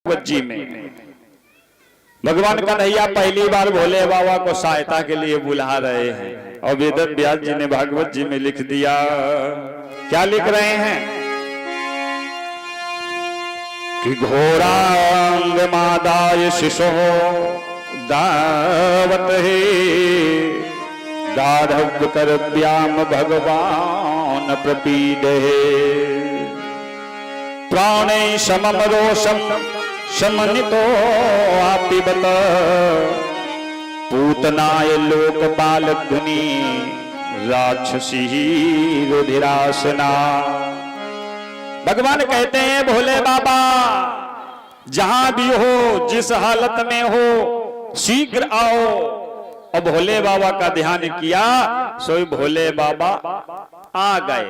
भागवत जी में भगवान कन्हैया पहली बार भोले बाबा को सहायता के लिए बुला रहे हैं और वेद व्यास जी ने भागवत जी में लिख दिया। क्या लिख रहे हैं कि घोरांग मादाय शिशो दावत हे दाढ़व करव्याम भगवान प्रपीडे प्राणे समम रोषम समनितो आपिबत पूतनाय लोकपाल धुनी राक्षसी रुधिरासना। भगवान कहते हैं भोले बाबा जहां भी हो जिस हालत में हो शीघ्र आओ। और भोले बाबा का ध्यान किया सोई भोले बाबा आ गए।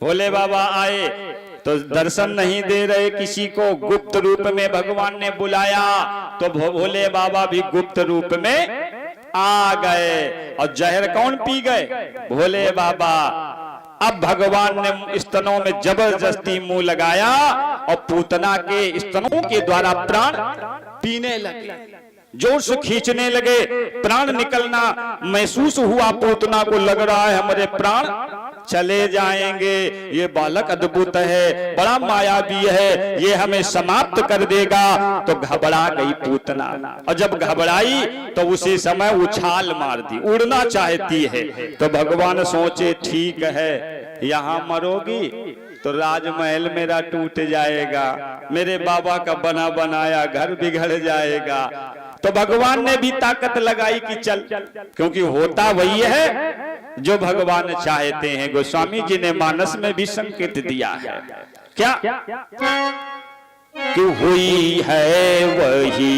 भोले बाबा आए तो दर्शन नहीं दे रहे किसी को, गुप्त रूप में भगवान ने बुलाया तो भोले बाबा भी गुप्त रूप में आ गए। और जहर कौन पी गए? भोले बाबा। अब भगवान ने स्तनों में जबरदस्ती मुंह लगाया और पूतना के स्तनों के द्वारा प्राण पीने लगे, जोर से खींचने लगे। प्राण निकलना महसूस हुआ, पूतना को लग रहा है हमारे प्राण चले जाएंगे। ये बालक अद्भुत है, बड़ा मायावी है, ये हमें समाप्त कर देगा। तो घबरा गई पूतना, और जब घबराई तो उसी समय उछाल मार दी, उड़ना चाहती है। तो भगवान सोचे ठीक है यहाँ मरोगी तो राजमहल मेरा टूट जाएगा, मेरे बाबा का बना बनाया घर बिगड़ जाएगा। तो भगवान ने भी ताकत लगाई कि चल, क्योंकि होता वही है जो भगवान चाहते हैं। गोस्वामी जी ने मानस में भी संकेत दिया है क्या कि हुई है वही,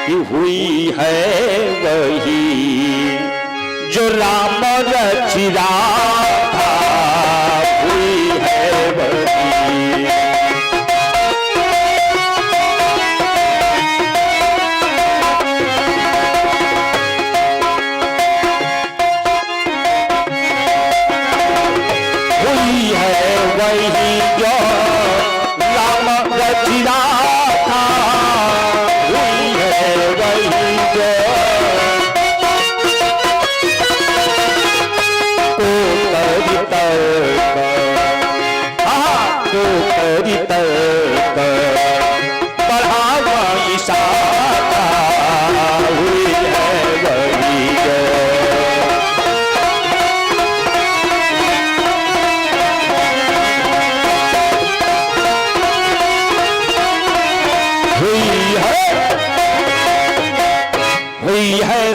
कि हुई है वही जो राम रचिरा था, हुई है वही।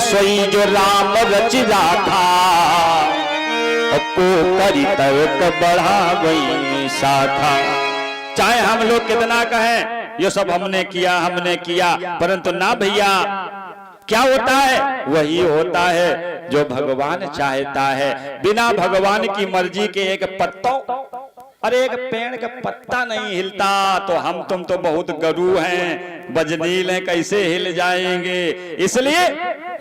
सोई जो राम रचिरा था, को करी तर्क बढ़ा गई साथा। चाहे हम लोग कितना कहें ये सब हमने किया, परंतु ना भैया, क्या होता है? वही होता है जो भगवान चाहता है। बिना भगवान की मर्जी के एक पत्तों, अरे एक पेड़ का पत्ता नहीं हिलता, तो हम तुम तो बहुत गरू हैं, बजनील हैं, कैसे हिल जाएंगे? इसलिए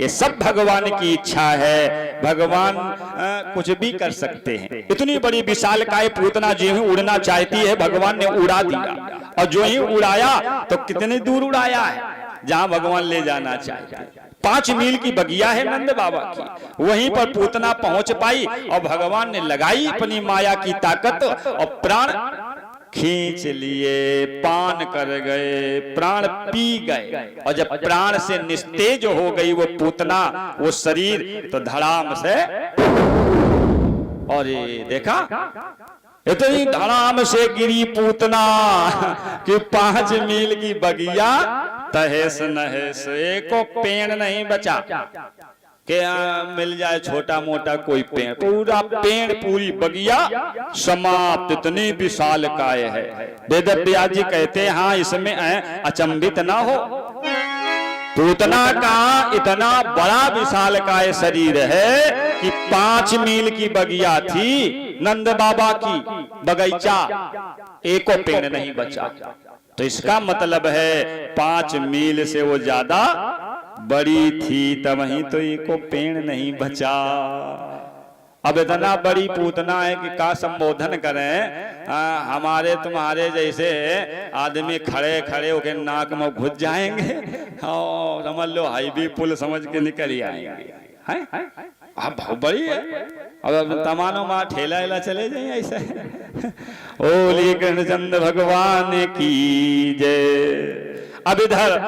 ये सब भगवान की इच्छा है। भगवान कुछ भी कर सकते हैं। इतनी बड़ी विशालकाय पूतना जो ही उड़ना चाहती है भगवान ने उड़ा दिया, और जो ही उड़ाया तो कितने दूर उड़ाया है जहां भगवान ले जाना चाहिए। 5 मील की बगिया है नंद बाबा की, वहीं पर पूतना पहुंच पाई और भगवान ने लगाई अपनी माया की ताकत और प्राण खींच लिए, पान कर गए, प्राण पी गए। और जब प्राण से निस्तेज हो गई वो पूतना, वो शरीर, तो धड़ाम से, और ये देखा इतनी धड़ाम से गिरी पूतना कि 5 मील की बगिया तहेस नहेस, एको पेड़ नहीं बचा कि मिल जाए छोटा मोटा कोई पेड़, पूरा पेड़, पूरी बगिया समाप्त। इतनी विशाल काय है। वेद व्यास जी कहते हैं हाँ इसमें अचंभित ना हो, पूतना का इतना बड़ा विशाल काय शरीर है कि 5 मील की बगिया थी नंद बाबा की बगीचा, एको पेड़ नहीं बचा। तो इसका मतलब है 5 मील से वो ज्यादा बड़ी थी, तब वहीं तो एको पेड़ नहीं बचा। अब इतना बड़ी पूतना है कि का संबोधन करें। हमारे तुम्हारे जैसे आदमी खड़े खड़े होके नाक में घुस जाएंगे और समझ लो हाईवे पुल समझ के निकल ही आएंगे। अब बहुत बड़ी है। अब तमानो माँ ठेला वेला चले जाए ऐसे। ओली कृष्णचंद्र भगवान की जय। अब इधर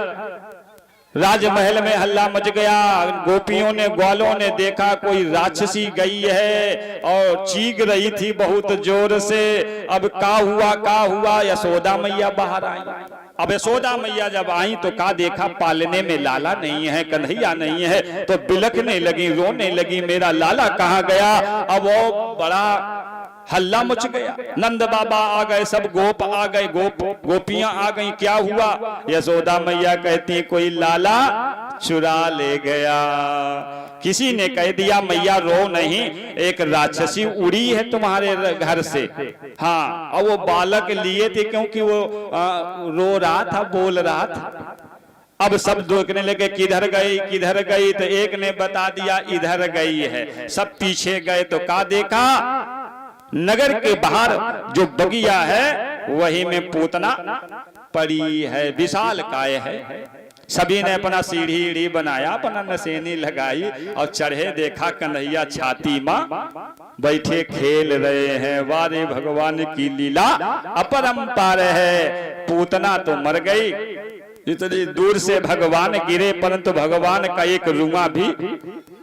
राजमहल में हल्ला मच गया। गोपियों ने ग्वालों ने देखा कोई राक्षसी गई है और चीख रही थी बहुत जोर से। अब का हुआ यशोदा मैया बाहर आई। अब यशोदा मैया जब आई तो का देखा पालने में लाला नहीं है, कन्हैया नहीं है, तो बिलखने लगी, रोने लगी, मेरा लाला कहाँ गया। अब वो बड़ा हल्ला मच गया। नंद बाबा आ गए, सब गोप आ गए, गोपियां आ गई। क्या हुआ? यशोदा मैया कहती कोई लाला चुरा ले गया। किसी ने कह दिया मैया रो नहीं, एक राक्षसी उड़ी है तुम्हारे घर से। हाँ, और वो बालक लिए थे क्योंकि वो रो रहा था, बोल रहा था। अब सब देखने लगे किधर गई, तो एक ने बता दिया इधर गई है। सब पीछे गए तो का देखा, नगर के बाहर जो बगिया है वही में पूतना पड़ी है, विशाल काय है। सभी ने अपना सीढ़ी बनाया, अपना नसेनी लगाई और चढ़े, देखा कन्हैया छाती मां बैठे खेल रहे हैं। वारे भगवान की लीला अपरंपार है। पूतना तो मर गई, इतनी दूर से भगवान गिरे परंतु भगवान का एक रुआ भी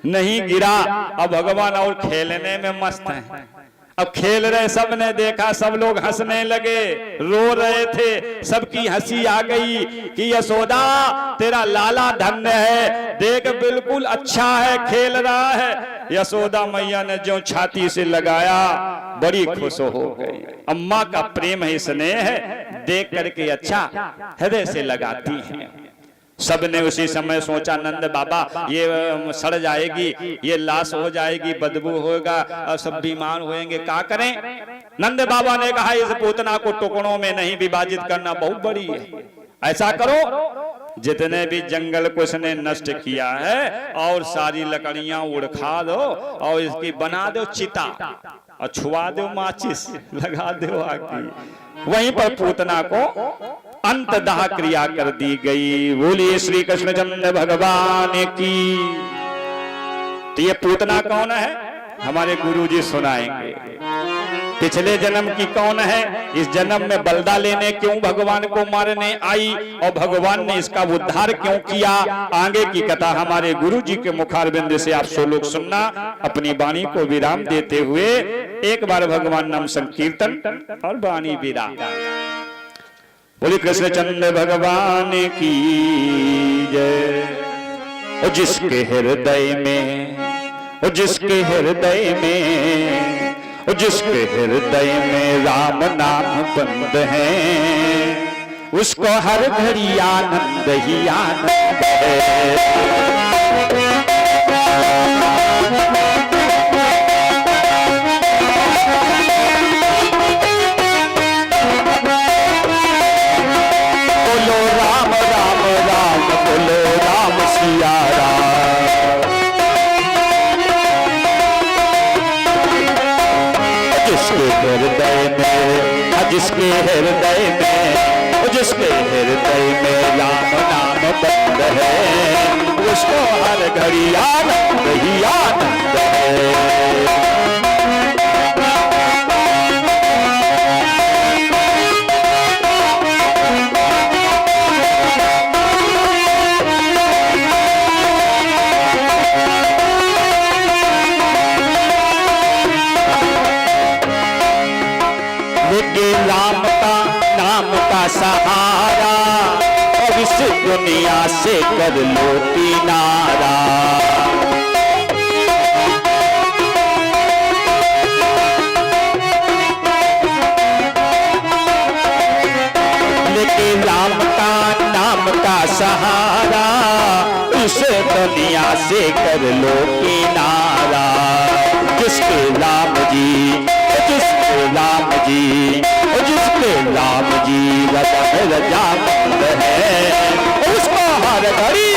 नहीं गिरा। अब भगवान और खेलने में मस्त हैं। अब खेल रहे, सब ने देखा, सब लोग हंसने लगे, रो रहे थे। सबकी हंसी आ गई कि यशोदा तेरा लाला धन्य है, देख बिल्कुल अच्छा है, खेल रहा है। यशोदा मैया ने जो छाती से लगाया बड़ी खुश हो गई। अम्मा का प्रेम है, स्नेह है, देख करके अच्छा हृदय से लगाती हैं। सबने उसी समय सोचा नंद बाबा ये सड़ जाएगी, ये लाश हो जाएगी, बदबू होगा और सब बीमार होएंगे, क्या करें। नंद बाबा ने कहा इस पूतना को टुकड़ों में नहीं विभाजित करना, बहुत बड़ी है। ऐसा करो जितने भी जंगल को इसने नष्ट किया है और सारी लकड़ियां उड़खा दो और इसकी बना दो चिता और छुआ दो माचिस, लगा दो आग। वहीं पर पूतना को अंतदाह क्रिया कर दी गई। बोलिए श्री कृष्णचंद्र भगवान की। तो ये पूतना कौन है? हमारे गुरुजी सुनाएंगे। पिछले जन्म की कौन है, इस जन्म में बलदा लेने क्यों भगवान को मारने आई और भगवान ने इसका उद्धार क्यों किया, आगे की कथा हमारे गुरुजी के मुखारबिंद से आप सो लोग सुनना। अपनी वाणी को विराम देते हुए एक बार भगवान नाम संकीर्तन और वाणी विराम। बोले कृष्णचंद्र भगवान की जय। और जिसके हृदय में, और जिसके हृदय में, और जिसके हृदय में राम नाम बंद है, उसको हर घड़ी आनंद ही आनंद है। जिसके हृदय में, जिसके हृदय में राम नाम बंद है, उसको हर घड़ी आनंद ही आनंद है। राम का नाम का सहारा और इस दुनिया से कर लो किनारा। लेकिन राम का नाम का सहारा इस दुनिया से कर लो किनारा। जिसके राम जी, जिसके राम जी, जिसके राम जी रजा है, उसको हर घड़ी